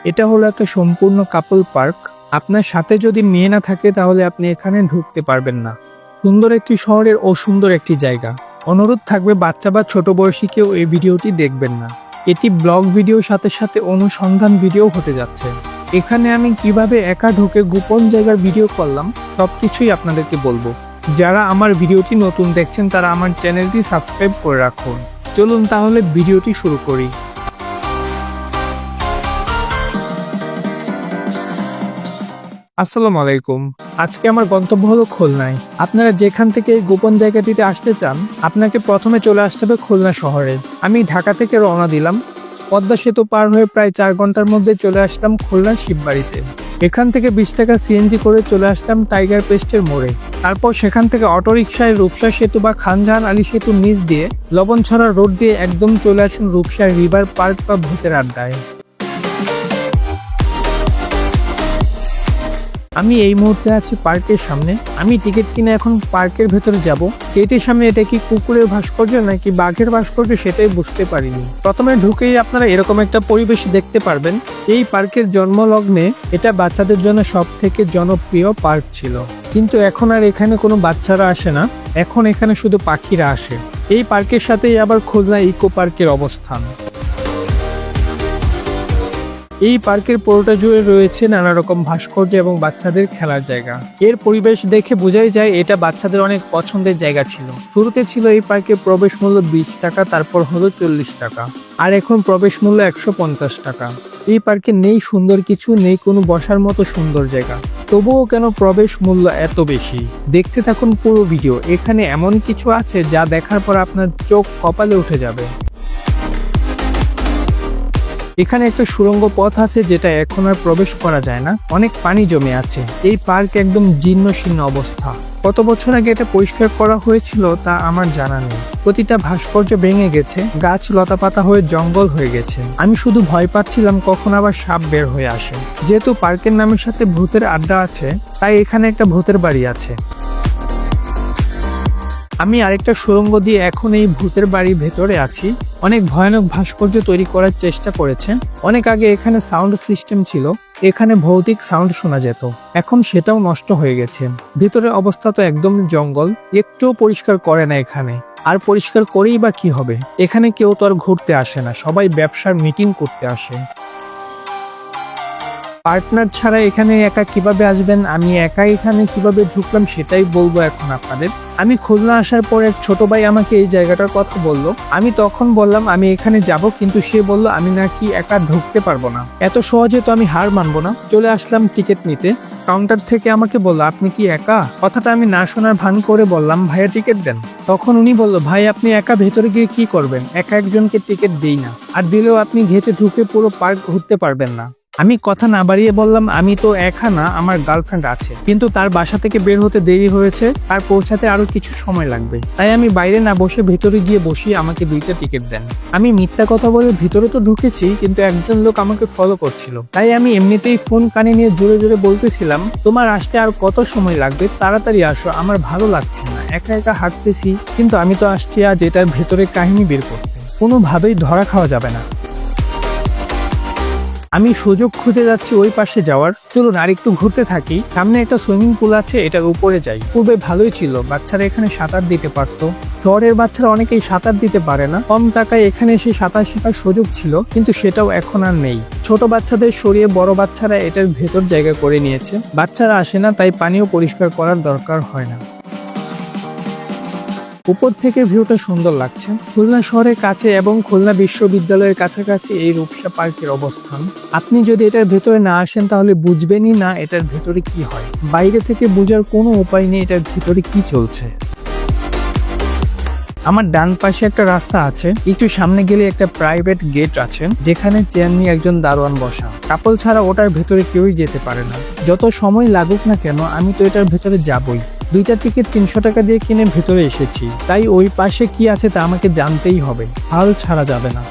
এটা হলো একটা সম্পূর্ণ কাপল পার্ক। আপনার সাথে যদি মেয়ে না থাকে তাহলে আপনি এখানে ঢুকতে পারবেন না। সুন্দর একটি শহরের অসুন্দর একটি জায়গা। অনুরোধ থাকবে বাচ্চা বা ছোট বয়সী কেউ এই ভিডিওটি দেখবেন না। এটি ব্লগ ভিডিওর সাথে সাথে অনুসন্ধান ভিডিও হতে যাচ্ছে। এখানে আমি কিভাবে একা ঢুকে গোপন জায়গার ভিডিও করলাম সবকিছুই আপনাদেরকে বলবো। যারা আমার ভিডিওটি নতুন দেখছেন তারা আমার চ্যানেলটি সাবস্ক্রাইব করে রাখুন। চলুন তাহলে ভিডিওটি শুরু করি। আসসালামু আলাইকুম। আজকে আমার গন্তব্য হলো খুলনায়। আপনারা যেখান থেকে এই গোপন জায়গাটিতে আসতে চান আপনাকে প্রথমে চলে আসতে হবে খুলনা শহরে। আমি ঢাকা থেকে রওনা দিলাম। পদ্মা সেতু পার হয়ে প্রায় 4 ঘন্টার মধ্যে চলে আসলাম খুলনা শিববাড়িতে। এখান থেকে 20 টাকা সিএনজি করে চলে আসলাম টাইগার পেস্টের মোড়ে। তারপর সেখান থেকে অটোরিকশায় রূপসা সেতু বা খানজাহান আলী সেতু নিচ দিয়ে লবণছড়া রোড দিয়ে একদম চলে আসুন রূপসা রিভার পার্ক বা ভূতের আড্ডায়। আমি এই মুহূর্তে আছি পার্কের সামনে। আমি টিকিট কিনে এখন পার্কের ভেতরে যাব। গেটের সামনে এটা কি কুকুরের ভাস্কর্য নাকি বাঘের ভাস্কর্য সেটাই বুঝতে পারিনি। প্রথমে ঢুকেই আপনারা এরকম একটা পরিবেশ দেখতে পারবেন। এই পার্কের জন্মলগ্নে এটা বাচ্চাদের জন্য সব থেকে জনপ্রিয় পার্ক ছিল, কিন্তু এখন আর এখানে কোনো বাচ্চারা আসে না। এখন এখানে শুধু পাখিরা আসে। এই পার্কের সাথেই আবার খুলনা ইকো পার্কের অবস্থান। এই পার্কের পুরোটা জুড়ে রয়েছে নানা রকম ভাস্কর্য এবং বাচ্চাদের খেলার জায়গা। এর পরিবেশ দেখে বোঝাই যায় এটা বাচ্চাদের অনেক পছন্দের জায়গা ছিল। শুরুতে ছিল এই পার্কের প্রবেশ মূল্য 20 টাকা, তারপর হলো 40 টাকা, আর এখন প্রবেশ মূল্য 150 টাকা। এই পার্কে নেই সুন্দর কিছু, নেই কোনো বসার মতো সুন্দর জায়গা, তবুও কেন প্রবেশ মূল্য এত বেশি? দেখতে থাকুন পুরো ভিডিও। এখানে এমন কিছু আছে যা দেখার পর আপনার চোখ কপালে উঠে যাবে। এখানে একটা সুড়ঙ্গ পথ আছে যেটা এখন আর প্রবেশ করা যায় না। অনেক পানি জমে আছে। এই পার্ক একদম জীর্ণ শীর্ণ অবস্থা। কত বছর আগে এটা পরিষ্কার করা হয়েছিল তা আমার জানা নেই। প্রতিটা ভাস্কর্য ভেঙে গেছে, গাছ লতাপাতা হয়ে জঙ্গল হয়ে গেছে। আমি শুধু ভয় পাচ্ছিলাম কখন আবার সাপ বের হয়ে আসে। যেহেতু পার্কের নামের সাথে ভূতের আড্ডা আছে, তাই এখানে একটা ভূতের বাড়ি আছে। আমি আরেকটা সুড়ঙ্গ দিয়ে এখন এই ভূতের বাড়ির ভেতরে আছি। অনেক ভয়ানক ভাস্কর্য তৈরি করার চেষ্টা করেছে। অনেক আগে এখানে সাউন্ড সিস্টেম ছিল, এখানে ভৌতিক সাউন্ড শোনা যেত। এখন সেটাও নষ্ট হয়ে গেছে। ভিতরের অবস্থা তো একদম জঙ্গল, একটুও পরিষ্কার করে না এখানে। আর পরিষ্কার করেই বা কি হবে? এখানে কেউ তো আর ঘুরতে আসে না, সবাই ব্যবসার মিটিং করতে আসে। পার্টনার ছাড়া এখানে একা কিভাবে আসবেন? আমি একা এখানে কিভাবে ঢুকলাম সেটাই বলবো এখন আপনাদের। আমি খুলনা আসার পর এক ছোট ভাই আমাকে এই জায়গাটার কথা বললো। আমি তখন বললাম আমি এখানে যাব, কিন্তু সে বলল আমি নাকি একা ঢুকতে পারবো না। এত সহজে তো আমি হার মানবো না। চলে আসলাম টিকিট নিতে। কাউন্টার থেকে আমাকে বললো আপনি কি একা? কথাটা আমি না শোনার ভান করে বললাম ভাইয়া টিকিট দেন। তখন উনি বলল ভাই আপনি একা ভেতরে গিয়ে কি করবেন? একা একজনকে টিকিট দেই না, আর দিলেও আপনি গেটে ঢুকে পুরো পার্ক ঘুরতে পারবেন না। আমি কথা না বাড়িয়ে বললাম আমি তো একা না, আমার গার্লফ্রেন্ড আছে, কিন্তু তার বাসা থেকে বের হতে দেরি হয়েছে, তার পৌঁছাতে আরো কিছু সময় লাগবে। তাই আমি বাইরে না বসে ভেতরে গিয়ে বসি, আমাকে 2টা টিকিট দেন। আমি মিথ্যা কথা বলে ভিতরে তো ঢুকেছি, কিন্তু একজন লোক আমাকে ফলো করছিল। তাই আমি এমনিতেই ফোন কানে নিয়ে জোরে জোরে বলতেছিলাম তোমার আসতে আর কত সময় লাগবে, তাড়াতাড়ি আসো, আমার ভালো লাগছে না, একা একা হাঁটতেছি। কিন্তু আমি তো আসছি আজ এটার ভেতরে কাহিনী বের করতে, কোনোভাবেই ধরা খাওয়া যাবে না। আমি সুযোগ খুঁজে যাচ্ছি ওই পাশে যাওয়ার। চলুন আর একটু ঘুরতে থাকি। সামনে একটা সুইমিং পুল আছে, এটার উপরে যাই। পূর্বে ভালোই ছিল, বাচ্চারা এখানে সাঁতার দিতে পারতো। শহরের বাচ্চারা অনেকেই সাঁতার দিতে পারে না। কম টাকায় এখানে এসে সাঁতার শেখার সুযোগ ছিল, কিন্তু সেটাও এখন আর নেই। ছোট বাচ্চাদের সরিয়ে বড় বাচ্চারা এটার ভেতর জায়গা করে নিয়েছে। বাচ্চারা আসে না, তাই পানিও পরিষ্কার করার দরকার হয় না। উপর থেকে ভিউটা সুন্দর লাগছে। খুলনা শহরের কাছে এবং খুলনা বিশ্ববিদ্যালয়ের কাছাকাছি এই রূপসা পার্কের অবস্থান। আপনি যদি এটার ভেতরে না আসেন তাহলে বুঝবেনই না এটার ভেতরে কি হয়। বাইরে থেকে বোঝার কোনো উপায় নেই এটার ভেতরে কি চলছে। আমার ডান পাশে একটা রাস্তা আছে, একটু সামনে গেলে একটা প্রাইভেট গেট আছে যেখানে চেয়ার নিয়ে একজন দারোয়ান বসা। কাপল ছাড়া ওটার ভেতরে কেউই যেতে পারে না। যত সময় লাগুক না কেন আমি তো এটার ভেতরে যাবই। 2টা টিকিট 300 টাকা দিয়ে কিনে ভেতরে এসেছি, তাই ওই পাশে কি আছে তা আমাকে জানতেই হবে, হাল ছাড়া যাবে না।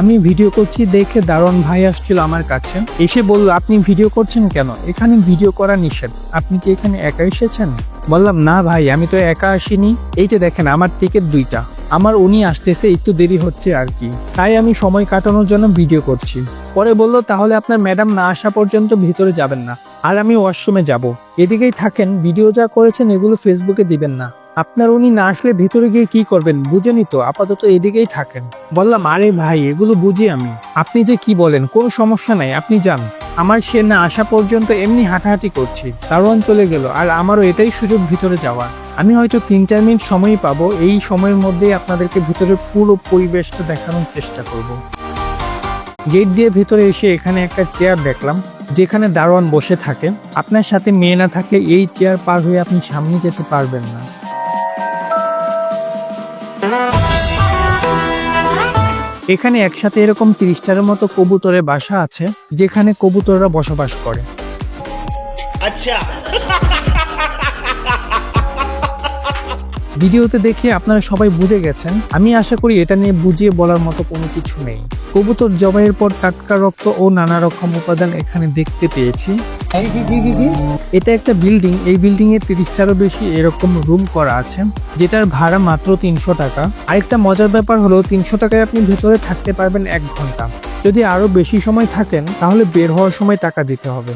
আমি ভিডিও করছি দেখে দারোয়ান ভাই আসছিল আমার কাছে, এসে বলল আপনি ভিডিও করছেন কেন? এখানে ভিডিও করা নিষেধ, আপনি কি এখানে একা এসেছেন? বললাম না ভাই, আমি তো একা আসিনি, এই যে দেখেন আমার টিকিট 2টা। আমার উনি আসতেছে, একটু দেরি হচ্ছে আর কি, তাই আমি সময় কাটানোর জন্য ভিডিও করছি। পরে বলল তাহলে আপনার ম্যাডাম না আসা পর্যন্ত ভিতরে যাবেন না, আর আমি ওয়াশরুমে যাব, এদিকেই থাকেন, ভিডিও যা করেছেন এগুলো ফেসবুকে দিবেন না। আপনার উনি না আসলে ভিতরে গিয়ে কি করবেন বুঝেনি তো, আপাতত এদিকেই থাকেন। বললাম আরে ভাই এগুলো বুঝি আমি, আপনি যে কি বলেন, কোনো সমস্যা নাই, আপনি যান। আমার সে না আসা পর্যন্ত এমনি হাঁটাহাঁটি করছি, দারোয়ান চলে গেল, আর আমারও এটাই সুযোগ ভিতরে যাওয়ার। আমি হয়তো 3-4 মিনিট সময়ই পাবো, এই সময়ের মধ্যেই আপনাদেরকে ভিতরের পুরো পরিবেশটা দেখানোর চেষ্টা করব। গেট দিয়ে ভেতরে এসে এখানে একটা চেয়ার দেখলাম, যেখানে দারোয়ান বসে থাকে। আপনার সাথে মেয়ে না থাকলে এই চেয়ার পার হয়ে আপনি সামনে যেতে পারবেন না। এখানে একসাথে এরকম 30টার মতো কবুতরের বাসা আছে, যেখানে কবুতররা বসবাস করে। আচ্ছা, ভিডিওতে দেখে আপনারা সবাই বুঝে গেছেন, আমি আশা করি এটা নিয়ে বুঝিয়ে বলার মতো কোনো কিছু নেই। কবুতর জবাইয়ের পর টাটকা রক্ত ও নানা রকম উপাদান এখানে দেখতে পেয়েছি। এটা একটা বিল্ডিং, এই বিল্ডিং এ 30টারও বেশি এরকম রুম করা আছে, যেটার ভাড়া মাত্র 300 টাকা। আরেকটা মজার ব্যাপার হলো 300 টাকায় আপনি ভেতরে থাকতে পারবেন 1 ঘন্টা। যদি আরো বেশি সময় থাকেন তাহলে বের হওয়ার সময় টাকা দিতে হবে।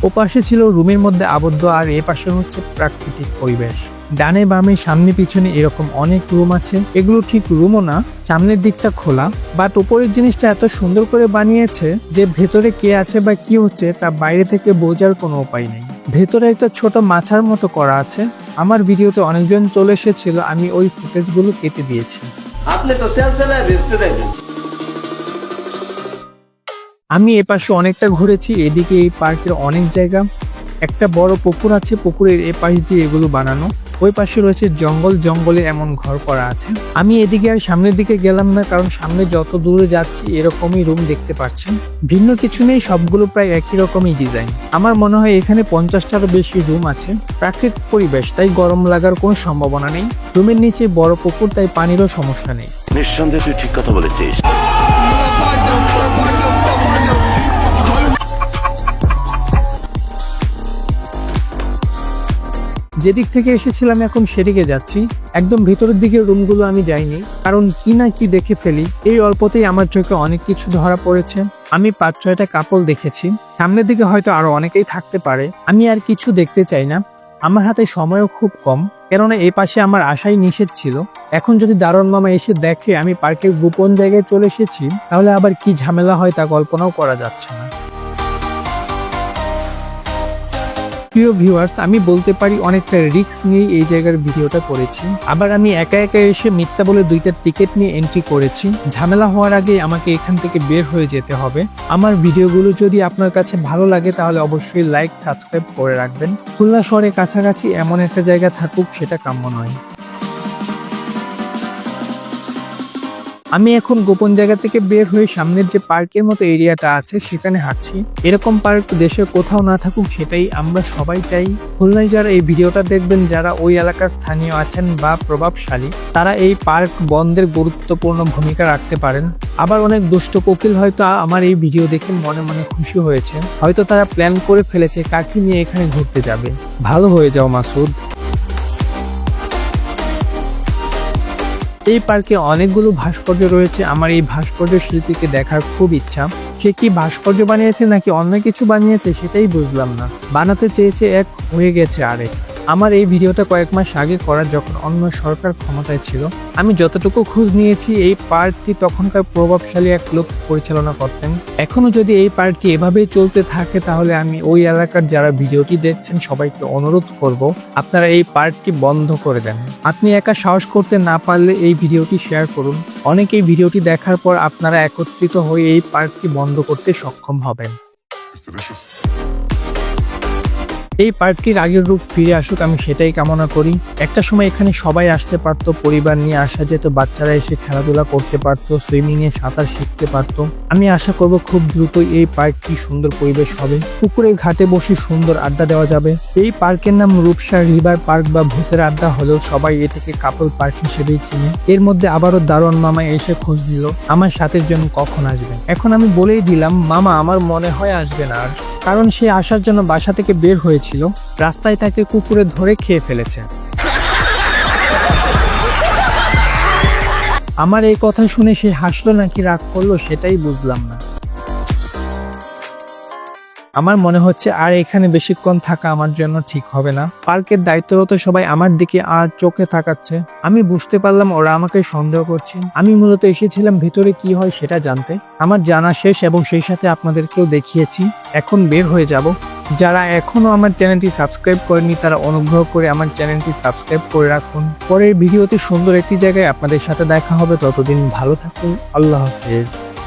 ওপাশে ছিল রুমের মধ্যে আবদ্ধ, আর এ পাশে হচ্ছে প্রাকৃতিক পরিবেশ। ডানে বামে সামনে পিছনে এরকম অনেক রুম আছে, এগুলো ঠিক রুমও না, সামনের দিকটা খোলা, বাট উপরের জিনিসটা এত সুন্দর করে বানিয়েছে যে ভেতরে কে আছে বা কি হচ্ছে তা বাইরে থেকে বোঝার কোনো উপায় নেই। ভেতরে একটা ছোট মাছার মতো করা আছে। আমার ভিডিওতে অনেকজন চলে এসেছিল, আমি ওই ফুটেজগুলো কেটে দিয়েছি। আপনি তো সেলসেলায় বেচতে দেবেন। আমি এপাশে অনেকটা ঘুরেছি, এদিকে এই পার্কের অনেক জায়গা, একটা বড় পুকুর আছে, পুকুরের এপাশ দিয়ে এগুলো বানানো। ওই পাশে রয়েছে জঙ্গল, জঙ্গলে এমন ঘর করা আছে। আমি এদিকে আর সামনের দিকে গেলাম না, কারণ সামনে যত দূরে যাচ্ছি এরকমই রুম দেখতে পাচ্ছেন, ভিন্ন কিছু নেই, সবগুলো প্রায় একই রকমই ডিজাইন। আমার মনে হয় এখানে 50টারও বেশি রুম আছে। প্রাকৃতিক পরিবেশ, তাই গরম লাগার কোনো সম্ভাবনা নেই। রুমের নিচে বড় পুকুর, তাই পানিরও সমস্যা নেই। নিঃসন্দেহে তুই ঠিক কথা বলেছিস। যেদিক থেকে এসেছিলাম এখন সেদিকে যাচ্ছি। একদম ভেতরের দিকে রুমগুলো আমি যাইনি, কারণ কি না কি দেখে ফেলি। এই অল্পতেই আমার চোখে অনেক কিছু ধরা পড়েছে। আমি 5-6টা কাপল দেখেছি, সামনের দিকে হয়তো আরো অনেকেই থাকতে পারে। আমি আর কিছু দেখতে চাই না, আমার হাতে সময়ও খুব কম, কেননা এই পাশে আমার আসাই নিষেধ ছিল। এখন যদি দারোয়ান মামা এসে দেখে আমি পার্কের গোপন জায়গায় চলে এসেছি, তাহলে আবার কি ঝামেলা হয় তা কল্পনাও করা যাচ্ছে না। প্রিয় ভিউয়ার্স, আমি বলতে পারি অনেকটা রিস্ক নিয়ে এই জায়গার ভিডিওটা করেছি। আবার আমি একা একা এসে মিথ্যা বলে 2টা টিকিট নিয়ে এন্ট্রি করেছি। ঝামেলা হওয়ার আগে আমাকে এখান থেকে বের হয়ে যেতে হবে। আমার ভিডিওগুলো যদি আপনার কাছে ভালো লাগে তাহলে অবশ্যই লাইক সাবস্ক্রাইব করে রাখবেন। খুলনা শহরের কাছাকাছি এমন একটা জায়গা থাকুক, সেটা কাম্য নয়। আমি এখন গোপন জায়গা থেকে বের হয়ে সামনের যে পার্কের মতো এরিয়াটা আছে সেখানে হাঁটছি। এরকম পার্ক দেশের কোথাও না থাকুক, সেটাই আমরা সবাই চাই। খুলনায় যারা এই ভিডিওটা দেখবেন, যারা ওই এলাকার স্থানীয় আছেন বা প্রভাবশালী, তারা এই পার্ক বন্ধের গুরুত্বপূর্ণ ভূমিকা রাখতে পারেন। আবার অনেক দুষ্ট কোকিল হয়তো আমার এই ভিডিও দেখে মনে মনে খুশি হয়েছে, হয়তো তারা প্ল্যান করে ফেলেছে কাকে নিয়ে এখানে ঘুরতে যাবে। ভালো হয়ে যাও মাসুদ। এই পার্কে অনেকগুলো ভাস্কর্য রয়েছে, আমার এই ভাস্কর্য শিল্পীকে দেখার খুব ইচ্ছা। সে কি ভাস্কর্য বানিয়েছে নাকি অন্য কিছু বানিয়েছে সেটাই বুঝলাম না। বানাতে চেয়েছে এক, হয়ে গেছে আরেক। আমার এই ভিডিওটা কয়েক মাস আগে করা, যখন অন্য সরকার ক্ষমতায় ছিল। আমি যতটুকু খোঁজ নিয়েছি এই পার্কটি তখনকার প্রভাবশালী এক লোক পরিচালনা করতেন। এখনো যদি এই পার্কটি এভাবেই চলতে থাকে তাহলে আমি ওই এলাকার যারা ভিডিওটি দেখছেন সবাইকে অনুরোধ করব, আপনারা এই পার্কটি বন্ধ করে দেন। আপনি একা সাহস করতে না পারলে এই ভিডিওটি শেয়ার করুন। অনেকেই ভিডিওটি দেখার পর আপনারা একত্রিত হয়ে এই পার্কটি বন্ধ করতে সক্ষম হবেন। এই পার্কটির আগের রূপ ফিরে আসুক, আমি সেটাই কামনা করি। একটা সময় এখানে সবাই আসতে পারতো, পরিবার নিয়ে আসা যেত, বাচ্চারা এসে খেলাধুলা করতে পারতো, সুইমিং এ সাঁতার শিখতে পারতো। আমি আশা করব খুব দ্রুতই এই পার্কটি সুন্দর পরিবেশ হবে, পুকুরের ঘাটে বসে সুন্দর আড্ডা দেওয়া যাবে। এই পার্কের নাম রূপসা রিভার পার্ক বা ভূতের আড্ডা হলেও সবাই এটাকে কাপল পার্ক হিসেবেই চিনে। এর মধ্যে আবারও দারোয়ান মামা এসে খোঁজ নিল আমার সাথের জন্য কখন আসবেন। এখন আমি বলেই দিলাম মামা আমার মনে হয় আসবে না আর, কারণ সে আসার জন্য বাসা থেকে বের হয়েছিল, রাস্তায় তাকে কুকুরে ধরে খেয়ে ফেলেছে। আমার এই কথা শুনে সে হাসলো নাকি রাগ করলো সেটাই বুঝলাম না। আমার মনে হচ্ছে আর এখানে বেশিক্ষণ থাকা আমার জন্য ঠিক হবে না। পার্কের দায়িত্বরত সবাই আমার দিকে আর চোখে তাকাচ্ছে। আমি বুঝতে পারলাম ওরা আমাকে সন্দেহ করছে। আমি মূলত এসেছিলাম ভিতরে কি হয় সেটা জানতে। আমার জানা শেষ এবং সেই সাথে আপনাদেরকেও দেখিয়েছি। এখন বের হয়ে যাব। যারা এখনো আমার চ্যানেলটি সাবস্ক্রাইব করেনি তারা অনুগ্রহ করে আমার চ্যানেলটি সাবস্ক্রাইব করে রাখুন। পরের ভিডিওতে সুন্দর একটি জায়গায় আপনাদের সাথে দেখা হবে। ততদিন ভালো থাকুন। আল্লাহ হাফেজ।